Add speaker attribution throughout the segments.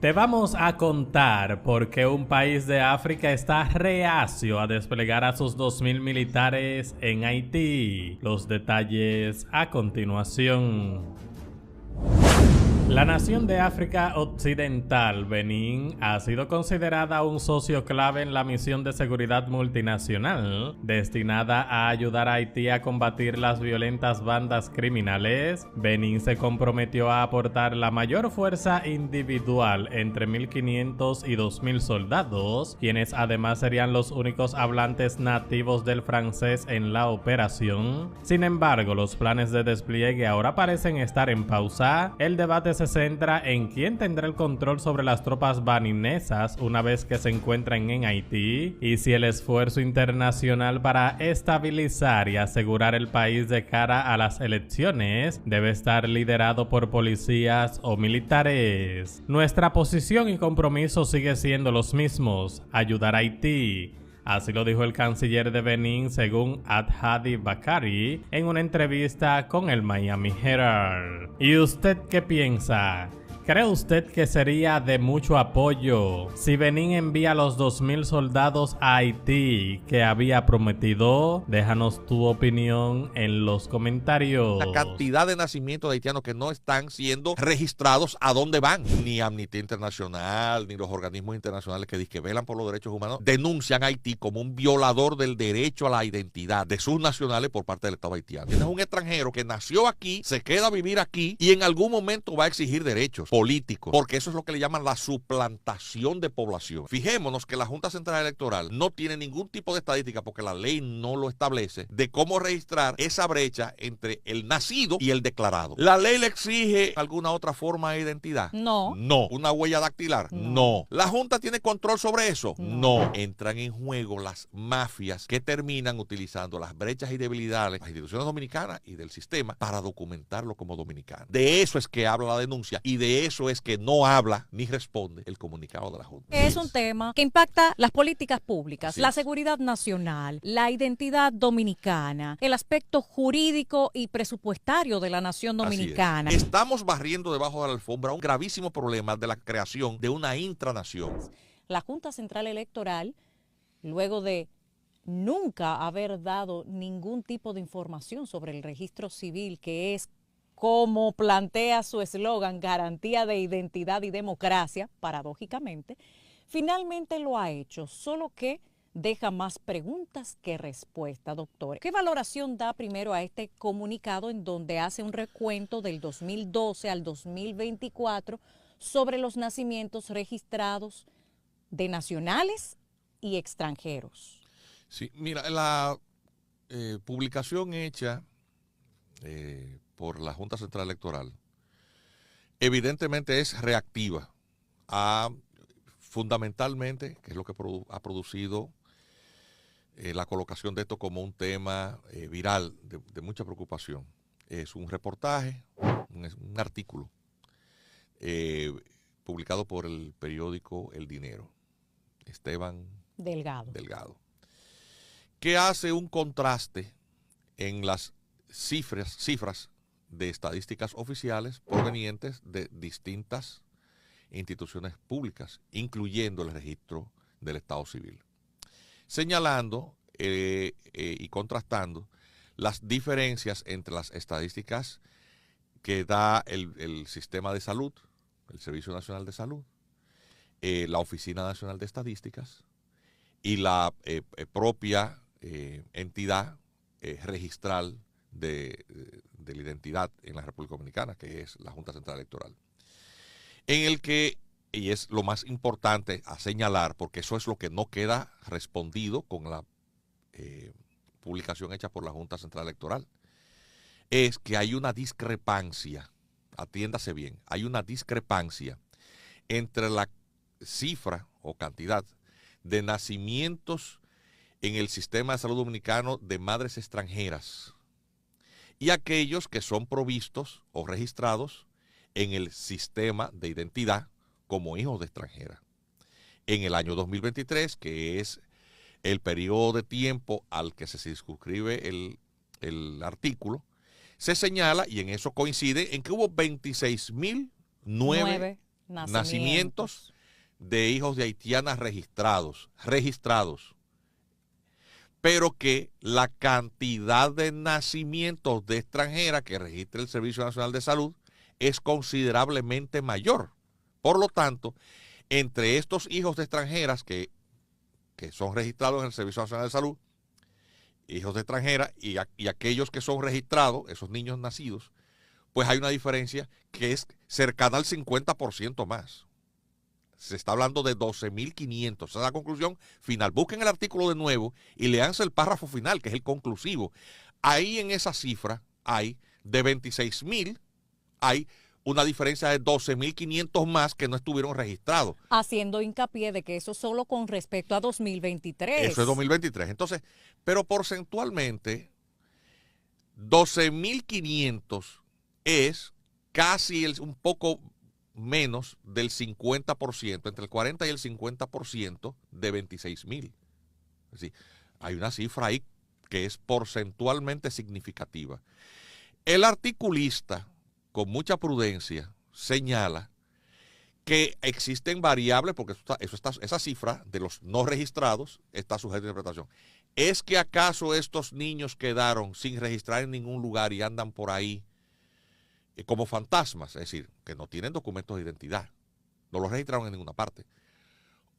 Speaker 1: Te vamos a contar por qué un país de África está reacio a desplegar a sus 2000 militares en Haití. Los detalles a continuación. La nación de África Occidental, Benín, ha sido considerada un socio clave en la misión de seguridad multinacional destinada a ayudar a Haití a combatir las violentas bandas criminales. Benín se comprometió a aportar la mayor fuerza individual entre 1.500 y 2.000 soldados, quienes además serían los únicos hablantes nativos del francés en la operación. Sin embargo, los planes de despliegue ahora parecen estar en pausa. El debate se centra en quién tendrá el control sobre las tropas beninesas una vez que se encuentren en Haití y si el esfuerzo internacional para estabilizar y asegurar el país de cara a las elecciones debe estar liderado por policías o militares. Nuestra posición y compromiso sigue siendo los mismos: ayudar a Haití. Así lo dijo el canciller de Benín, según Adhadi Bakari, en una entrevista con el Miami Herald. ¿Y usted qué piensa? ¿Cree usted que sería de mucho apoyo si Benín envía los 2.000 soldados a Haití que había prometido? Déjanos tu opinión en los comentarios.
Speaker 2: La cantidad de nacimientos de haitianos que no están siendo registrados a dónde van. Ni Amnistía Internacional, ni los organismos internacionales que velan por los derechos humanos denuncian a Haití como un violador del derecho a la identidad de sus nacionales por parte del Estado haitiano. Es un extranjero que nació aquí, se queda a vivir aquí y en algún momento va a exigir derechos políticos, porque eso es lo que le llaman la suplantación de población. Fijémonos que la Junta Central Electoral no tiene ningún tipo de estadística, porque la ley no lo establece, de cómo registrar esa brecha entre el nacido y el declarado. ¿La ley le exige alguna otra forma de identidad?
Speaker 3: No.
Speaker 2: No. ¿Una huella dactilar? No. ¿La Junta tiene control sobre eso? No. Entran en juego las mafias que terminan utilizando las brechas y debilidades de las instituciones dominicanas y del sistema para documentarlo como dominicano. De eso es que habla la denuncia y de eso es que no habla ni responde el comunicado de la Junta.
Speaker 3: Es un tema que impacta las políticas públicas,
Speaker 2: Así
Speaker 3: la
Speaker 2: es.
Speaker 3: seguridad nacional, la identidad dominicana, el aspecto jurídico y presupuestario de la nación dominicana.
Speaker 2: Así es. Estamos barriendo debajo de la alfombra un gravísimo problema de la creación de una intranación.
Speaker 3: La Junta Central Electoral, luego de nunca haber dado ningún tipo de información sobre el registro civil, que es como plantea su eslogan, garantía de identidad y democracia, paradójicamente, finalmente lo ha hecho, solo que deja más preguntas que respuestas, doctor. ¿Qué valoración da primero a este comunicado en donde hace un recuento del 2012 al 2024 sobre los nacimientos registrados de nacionales y extranjeros?
Speaker 2: Sí, mira, la publicación hecha por la Junta Central Electoral evidentemente es reactiva a fundamentalmente, que es lo que ha producido la colocación de esto como un tema viral de mucha preocupación. Es un reportaje, un artículo publicado por el periódico El Dinero, Esteban Delgado, que hace un contraste en las cifras de estadísticas oficiales provenientes de distintas instituciones públicas, incluyendo el registro del Estado Civil, señalando y contrastando las diferencias entre las estadísticas que da el sistema de salud, el Servicio Nacional de Salud, la Oficina Nacional de Estadísticas y la propia entidad registral de la identidad en la República Dominicana, que es la Junta Central Electoral, en el que, y es lo más importante a señalar, porque eso es lo que no queda respondido con la publicación hecha por la Junta Central Electoral, es que hay una discrepancia, atiéndase bien, hay una discrepancia entre la cifra o cantidad de nacimientos en el sistema de salud dominicano de madres extranjeras y aquellos que son provistos o registrados en el sistema de identidad como hijos de extranjera. En el año 2023, que es el periodo de tiempo al que se circunscribe el artículo, se señala, y en eso coincide, en que hubo 26.009 nacimientos de hijos de haitianas registrados, pero que la cantidad de nacimientos de extranjeras que registra el Servicio Nacional de Salud es considerablemente mayor. Por lo tanto, entre estos hijos de extranjeras que son registrados en el Servicio Nacional de Salud, hijos de extranjeras, y aquellos que son registrados, esos niños nacidos, pues hay una diferencia que es cercana al 50% más. Se está hablando de 12.500. Esa es la conclusión final. Busquen el artículo de nuevo y leanse el párrafo final, que es el conclusivo. Ahí en esa cifra hay de 26.000, hay una diferencia de 12.500 más que no estuvieron registrados.
Speaker 3: Haciendo hincapié de que eso solo con respecto a 2023.
Speaker 2: Eso es 2023. Entonces, pero porcentualmente, 12.500 es casi un poco menos del 50%, entre el 40 y el 50% de 26.000. Es decir, hay una cifra ahí que es porcentualmente significativa. El articulista, con mucha prudencia, señala que existen variables, porque esa cifra de los no registrados está sujeta a interpretación. ¿Es que acaso estos niños quedaron sin registrar en ningún lugar y andan por ahí como fantasmas? Es decir, que no tienen documentos de identidad, no los registraron en ninguna parte.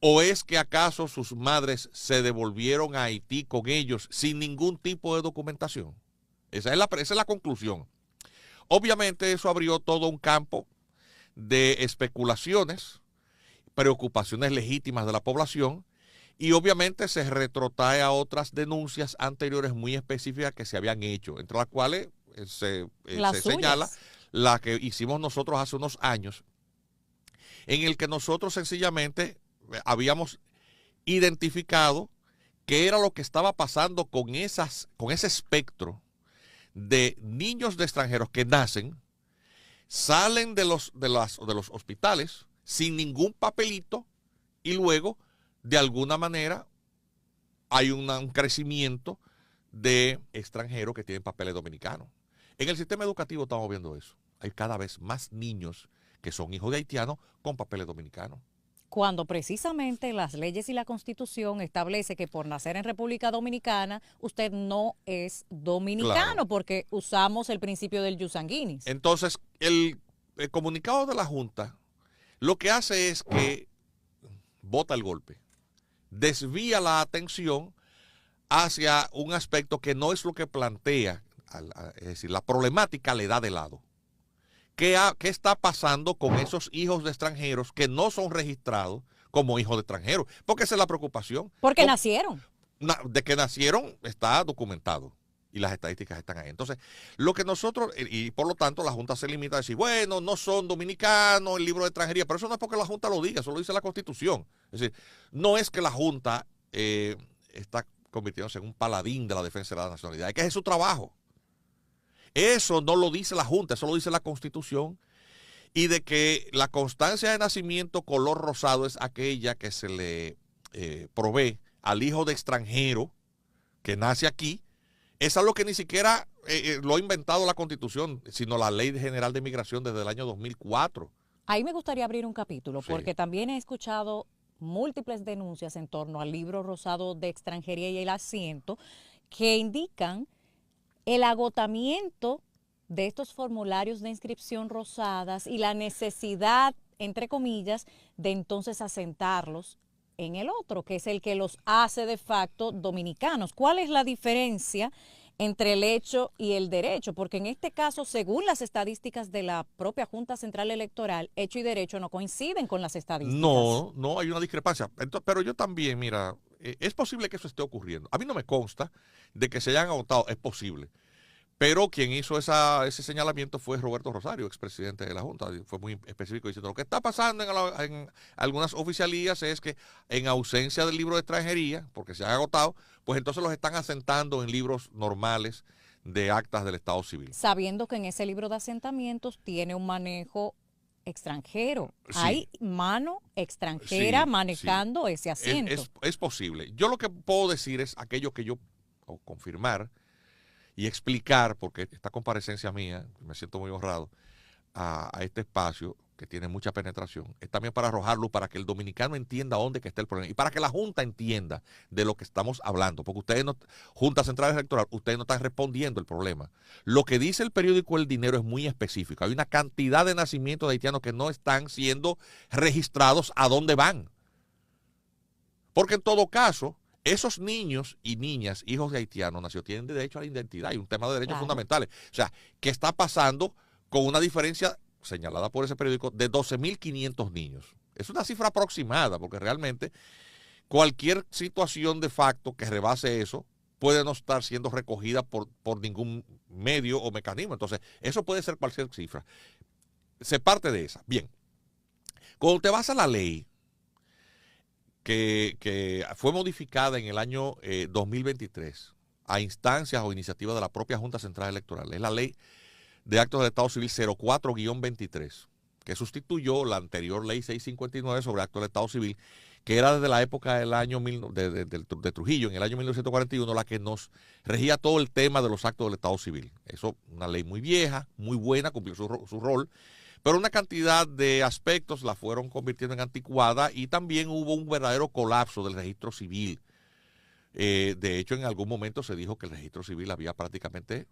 Speaker 2: ¿O es que acaso sus madres se devolvieron a Haití con ellos sin ningún tipo de documentación? Esa es la conclusión. Obviamente eso abrió todo un campo de especulaciones, preocupaciones legítimas de la población, y obviamente se retrotrae a otras denuncias anteriores muy específicas que se habían hecho, entre las cuales se señala la que hicimos nosotros hace unos años, en el que nosotros sencillamente habíamos identificado qué era lo que estaba pasando con ese espectro de niños de extranjeros que nacen, salen de los hospitales sin ningún papelito y luego, de alguna manera, hay un crecimiento de extranjeros que tienen papeles dominicanos. En el sistema educativo estamos viendo eso. Hay cada vez más niños que son hijos de haitianos con papeles dominicanos.
Speaker 3: Cuando precisamente las leyes y la Constitución establece que por nacer en República Dominicana usted no es dominicano, claro, porque usamos el principio del jus sanguinis.
Speaker 2: Entonces, el comunicado de la Junta lo que hace es que bota el golpe, desvía la atención hacia un aspecto que no es lo que plantea, es decir, la problemática le da de lado. ¿Qué está pasando con esos hijos de extranjeros que no son registrados como hijos de extranjeros? Porque esa es la preocupación.
Speaker 3: Porque nacieron.
Speaker 2: De que nacieron está documentado y las estadísticas están ahí. Entonces, lo que nosotros, y por lo tanto la Junta se limita a decir, bueno, no son dominicanos, el libro de extranjería, pero eso no es porque la Junta lo diga, eso lo dice la Constitución. Es decir, no es que la Junta está convirtiéndose en un paladín de la defensa de la nacionalidad, es que es su trabajo. Eso no lo dice la Junta, eso lo dice la Constitución. Y de que la constancia de nacimiento color rosado es aquella que se le provee al hijo de extranjero que nace aquí. Es algo que ni siquiera lo ha inventado la Constitución, sino la Ley General de Migración desde el año 2004.
Speaker 3: Ahí me gustaría abrir un capítulo, sí, porque también he escuchado múltiples denuncias en torno al libro rosado de extranjería y el asiento que indican el agotamiento de estos formularios de inscripción rosadas y la necesidad, entre comillas, de entonces asentarlos en el otro, que es el que los hace de facto dominicanos. ¿Cuál es la diferencia entre el hecho y el derecho? Porque en este caso, según las estadísticas de la propia Junta Central Electoral, hecho y derecho no coinciden con las estadísticas.
Speaker 2: No hay una discrepancia. Pero yo también, mira, es posible que eso esté ocurriendo. A mí no me consta de que se hayan agotado, es posible. Pero quien hizo ese señalamiento fue Roberto Rosario, expresidente de la Junta. Fue muy específico diciendo, lo que está pasando en algunas oficialías es que en ausencia del libro de extranjería, porque se han agotado, pues entonces los están asentando en libros normales de actas del Estado Civil.
Speaker 3: Sabiendo que en ese libro de asentamientos tiene un manejo extranjero. Sí. Hay mano extranjera sí, manejando sí. Ese asiento.
Speaker 2: Es posible. Yo lo que puedo decir es aquello que yo, o confirmar, y explicar, porque esta comparecencia mía, me siento muy honrado, a este espacio, que tiene mucha penetración, es también para arrojar luz, para que el dominicano entienda dónde que está el problema y para que la Junta entienda de lo que estamos hablando, porque ustedes no, Junta Central Electoral, ustedes no están respondiendo el problema. Lo que dice el periódico El Dinero es muy específico. Hay una cantidad de nacimientos de haitianos que no están siendo registrados a dónde van. Porque en todo caso, esos niños y niñas, hijos de haitianos nacidos, tienen derecho a la identidad. Hay un tema de derechos fundamentales. O sea, ¿qué está pasando con una diferencia señalada por ese periódico de 12.500 niños? Es una cifra aproximada, porque realmente cualquier situación de facto que rebase eso puede no estar siendo recogida por ningún medio o mecanismo. Entonces, eso puede ser cualquier cifra. Se parte de esa. Bien, cuando te vas a la ley que fue modificada en el año 2023 a instancias o iniciativas de la propia Junta Central Electoral, es la ley de actos del Estado Civil 04-23, que sustituyó la anterior ley 659 sobre actos del Estado Civil, que era desde la época del año de Trujillo, en el año 1941, la que nos regía todo el tema de los actos del Estado Civil. Eso, una ley muy vieja, muy buena, cumplió su rol, pero una cantidad de aspectos la fueron convirtiendo en anticuada y también hubo un verdadero colapso del registro civil. De hecho, en algún momento se dijo que el registro civil había prácticamente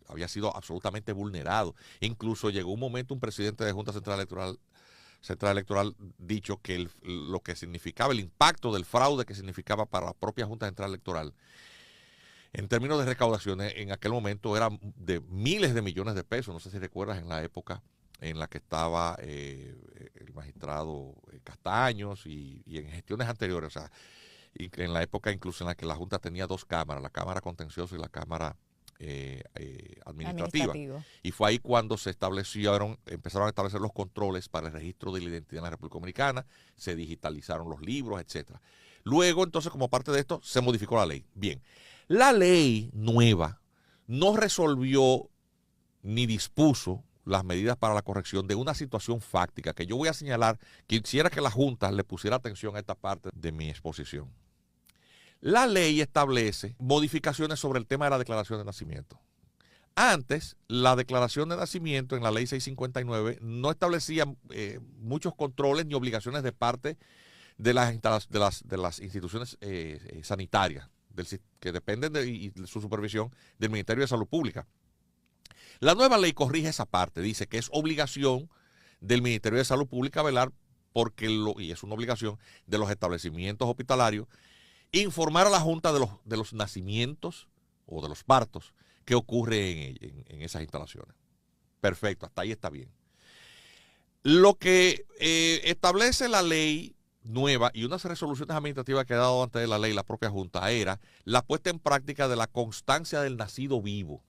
Speaker 2: había sido absolutamente vulnerado. Incluso llegó un momento un presidente de Junta Central Electoral dicho que lo que significaba, el impacto del fraude que significaba para la propia Junta Central Electoral, en términos de recaudaciones, en aquel momento era de miles de millones de pesos. No sé si recuerdas en la época en la que estaba el magistrado Castaños y en gestiones anteriores, o sea, y en la época incluso en la que la Junta tenía dos cámaras, la Cámara Contenciosa y la Cámara administrativa. Y fue ahí cuando empezaron a establecer los controles para el registro de la identidad en la República Dominicana, se digitalizaron los libros, etcétera. Luego, entonces, como parte de esto, se modificó la ley. Bien, la ley nueva no resolvió ni dispuso las medidas para la corrección de una situación fáctica que yo voy a señalar. Quisiera que la Junta le pusiera atención a esta parte de mi exposición. La ley establece modificaciones sobre el tema de la declaración de nacimiento. Antes, la declaración de nacimiento en la ley 659 no establecía muchos controles ni obligaciones de parte de las instituciones sanitarias que dependen de su supervisión del Ministerio de Salud Pública. La nueva ley corrige esa parte, dice que es obligación del Ministerio de Salud Pública velar y es una obligación de los establecimientos hospitalarios, informar a la Junta de los nacimientos o de los partos que ocurren en esas instalaciones. Perfecto, hasta ahí está bien. Lo que establece la ley nueva y unas resoluciones administrativas que ha dado antes de la ley la propia Junta era la puesta en práctica de la constancia del nacido vivo,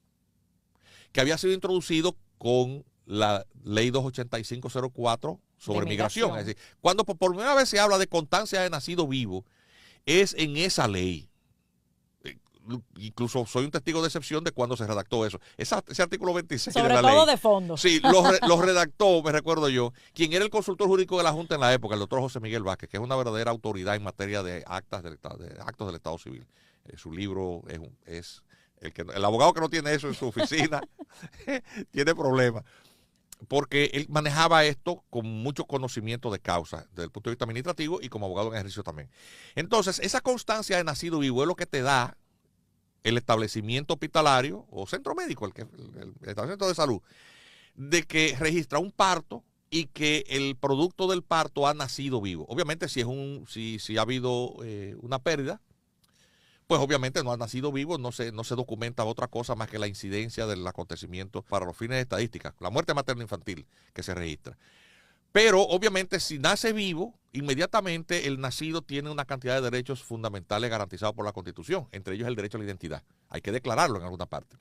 Speaker 2: que había sido introducido con la ley 28504 sobre migración. Es decir, cuando por primera vez se habla de constancia de nacido vivo, es en esa ley. Incluso soy un testigo de excepción de cuando se redactó eso. Ese artículo 26
Speaker 3: sobre
Speaker 2: de la
Speaker 3: todo
Speaker 2: ley.
Speaker 3: De fondo.
Speaker 2: Sí, lo redactó, me recuerdo yo, quien era el consultor jurídico de la Junta en la época, el doctor José Miguel Vázquez, que es una verdadera autoridad en materia de actos del Estado Civil. Su libro es el abogado que no tiene eso en su oficina tiene problemas. Porque él manejaba esto con mucho conocimiento de causa, desde el punto de vista administrativo y como abogado en ejercicio también. Entonces, esa constancia de nacido vivo es lo que te da el establecimiento hospitalario o centro médico, el establecimiento de salud, de que registra un parto y que el producto del parto ha nacido vivo. Obviamente, si ha habido una pérdida, pues obviamente no ha nacido vivo, no se documenta otra cosa más que la incidencia del acontecimiento para los fines de estadística, la muerte materno-infantil que se registra. Pero obviamente si nace vivo, inmediatamente el nacido tiene una cantidad de derechos fundamentales garantizados por la Constitución, entre ellos el derecho a la identidad. Hay que declararlo en alguna parte.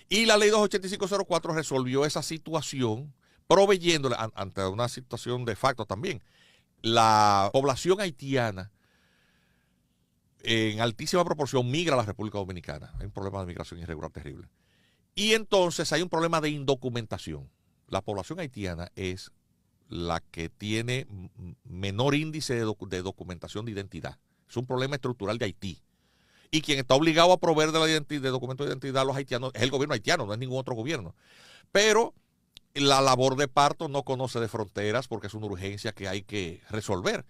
Speaker 2: Y la ley 28504 resolvió esa situación, proveyéndole, ante una situación de facto también, la población haitiana en altísima proporción migra a la República Dominicana. Hay un problema de migración irregular terrible. Y entonces hay un problema de indocumentación. La población haitiana es la que tiene menor índice de documentación de identidad. Es un problema estructural de Haití. Y quien está obligado a proveer de documento de identidad a los haitianos es el gobierno haitiano, no es ningún otro gobierno. Pero la labor de parto no conoce de fronteras porque es una urgencia que hay que resolver.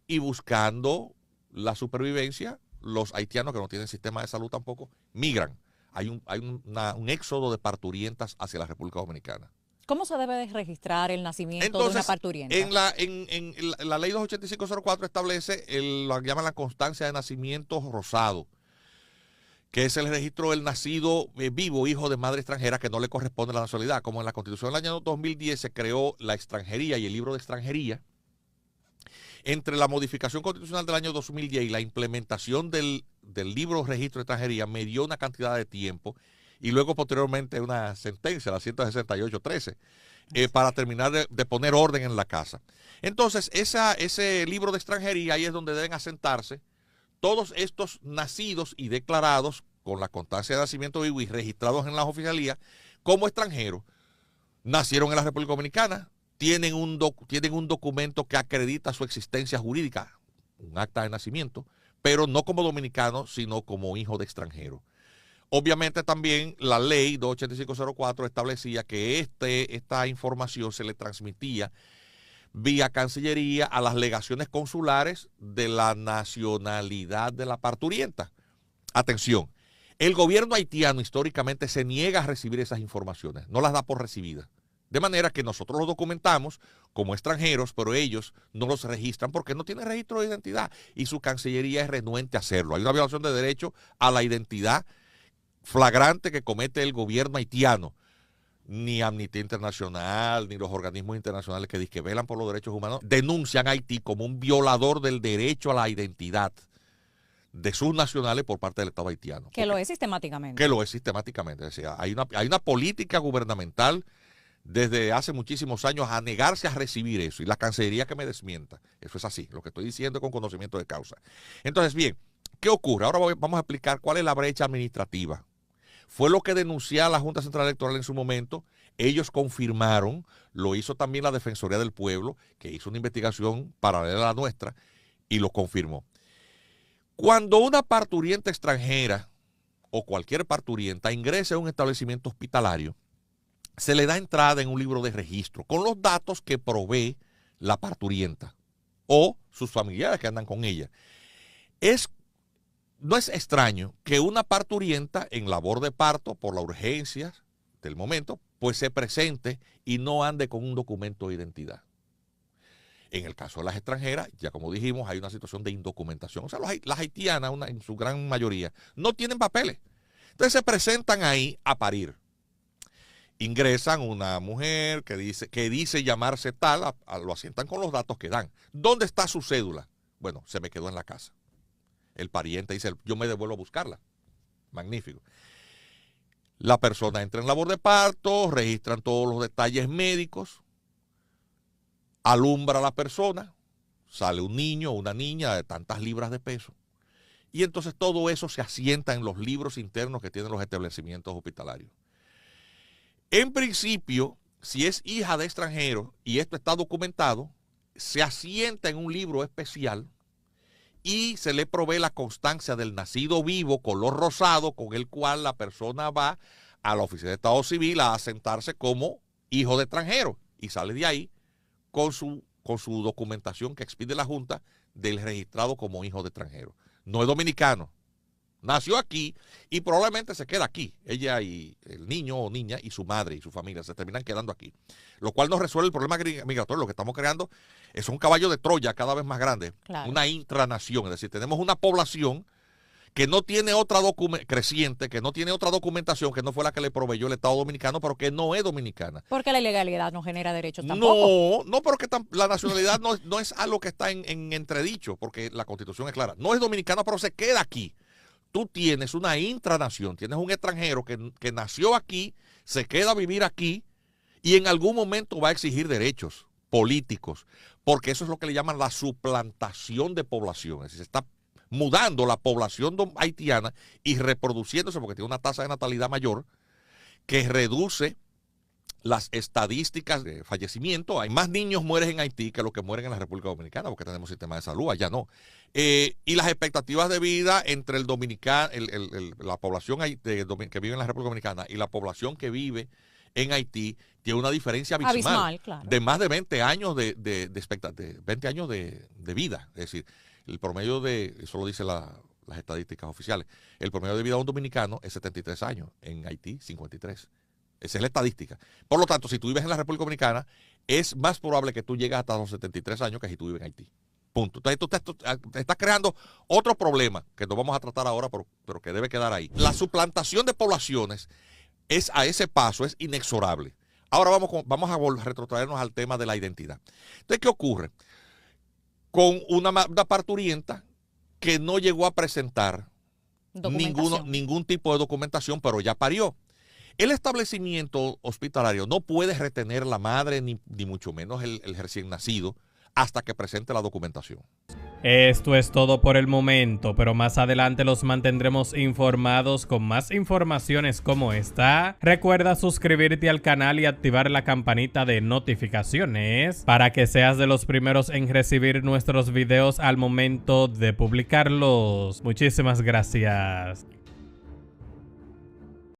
Speaker 2: Y buscando la supervivencia, los haitianos que no tienen sistema de salud tampoco migran. Hay un éxodo de parturientas hacia la República Dominicana.
Speaker 3: ¿Cómo se debe de registrar el nacimiento de una parturienta?
Speaker 2: En la ley 28504 establece lo que llaman la constancia de nacimiento rosado, que es el registro del nacido vivo, hijo de madre extranjera, que no le corresponde la nacionalidad. Como en la Constitución del año 2010 se creó la extranjería y el libro de extranjería, entre la modificación constitucional del año 2010 y la implementación del libro de registro de extranjería me dio una cantidad de tiempo y luego posteriormente una sentencia, la 168-13, para terminar de poner orden en la casa. Entonces, ese libro de extranjería, ahí es donde deben asentarse todos estos nacidos y declarados con la constancia de nacimiento vivo y registrados en las oficialías como extranjeros, nacieron en la República Dominicana, tienen un documento que acredita su existencia jurídica, un acta de nacimiento, pero no como dominicano, sino como hijo de extranjero. Obviamente también la ley 28504 establecía que esta información se le transmitía vía Cancillería a las legaciones consulares de la nacionalidad de la parturienta. Atención, el gobierno haitiano históricamente se niega a recibir esas informaciones, no las da por recibidas. De manera que nosotros los documentamos como extranjeros, pero ellos no los registran porque no tienen registro de identidad y su Cancillería es renuente a hacerlo. Hay una violación de derecho a la identidad flagrante que comete el gobierno haitiano. Ni Amnistía Internacional, ni los organismos internacionales que velan por los derechos humanos denuncian a Haití como un violador del derecho a la identidad de sus nacionales por parte del Estado haitiano.
Speaker 3: Que lo es sistemáticamente.
Speaker 2: Que lo es sistemáticamente. O sea, hay una política gubernamental desde hace muchísimos años a negarse a recibir eso. Y la Cancillería que me desmienta. Eso es así. Lo que estoy diciendo con conocimiento de causa. Entonces, bien, ¿qué ocurre? Ahora vamos a explicar cuál es la brecha administrativa. Fue lo que denunció la Junta Central Electoral en su momento. Ellos confirmaron, lo hizo también la Defensoría del Pueblo, que hizo una investigación paralela a la nuestra, y lo confirmó. Cuando una parturienta extranjera o cualquier parturienta ingresa a un establecimiento hospitalario, se le da entrada en un libro de registro con los datos que provee la parturienta o sus familiares que andan con ella. No es extraño que una parturienta en labor de parto, por la urgencia del momento, pues se presente y no ande con un documento de identidad. En el caso de las extranjeras, ya como dijimos, hay una situación de indocumentación. O sea, las haitianas, en su gran mayoría, no tienen papeles. Entonces se presentan ahí a parir. Ingresan una mujer que dice llamarse tal, lo asientan con los datos que dan. ¿Dónde está su cédula? Bueno, se me quedó en la casa. El pariente dice, yo me devuelvo a buscarla. Magnífico. La persona entra en labor de parto, registran todos los detalles médicos, alumbra a la persona, sale un niño o una niña de tantas libras de peso. Y entonces todo eso se asienta en los libros internos que tienen los establecimientos hospitalarios. En principio, si es hija de extranjero y esto está documentado, se asienta en un libro especial y se le provee la constancia del nacido vivo, color rosado, con el cual la persona va a la Oficina de Estado Civil a asentarse como hijo de extranjero y sale de ahí con su documentación que expide la Junta del registrado como hijo de extranjero. No es dominicano, nació aquí y probablemente se queda aquí. Ella y el niño o niña y su madre y su familia se terminan quedando aquí. Lo cual no resuelve el problema migratorio. Lo que estamos creando es un caballo de Troya cada vez más grande. Claro. Una intranación. Es decir, tenemos una población que no tiene otra creciente, que no tiene otra documentación que no fue la que le proveyó el Estado Dominicano, pero que no es dominicana.
Speaker 3: Porque la ilegalidad no genera derechos tampoco.
Speaker 2: No, porque la nacionalidad no es algo que está en entredicho, porque la Constitución es clara. No es dominicana, pero se queda aquí. Tú tienes una intranación, tienes un extranjero que nació aquí, se queda a vivir aquí y en algún momento va a exigir derechos políticos, porque eso es lo que le llaman la suplantación de población. Es decir, se está mudando la población haitiana y reproduciéndose porque tiene una tasa de natalidad mayor que reduce las estadísticas de fallecimiento. Hay más niños mueren en Haití que los que mueren en la República Dominicana porque tenemos sistema de salud, allá no. Y las expectativas de vida entre el dominicano, la población que vive en la República Dominicana y la población que vive en Haití tiene una diferencia abismal,
Speaker 3: claro,
Speaker 2: de más de 20 años de 20 años de vida. Es decir, el promedio eso lo dicen las estadísticas oficiales, el promedio de vida de un dominicano es 73 años, en Haití 53. Esa es la estadística. Por lo tanto, si tú vives en la República Dominicana, es más probable que tú llegues hasta los 73 años que si tú vives en Haití. Punto. Entonces tú te estás creando otro problema que no vamos a tratar ahora, pero que debe quedar ahí. La suplantación de poblaciones a ese paso es inexorable. Ahora vamos a retrotraernos al tema de la identidad. Entonces, ¿qué ocurre? Con una parturienta que no llegó a presentar ningún tipo de documentación, pero ya parió. El establecimiento hospitalario no puede retener la madre, ni mucho menos el recién nacido, hasta que presente la documentación.
Speaker 1: Esto es todo por el momento, pero más adelante los mantendremos informados con más informaciones como esta. Recuerda suscribirte al canal y activar la campanita de notificaciones para que seas de los primeros en recibir nuestros videos al momento de publicarlos. Muchísimas gracias.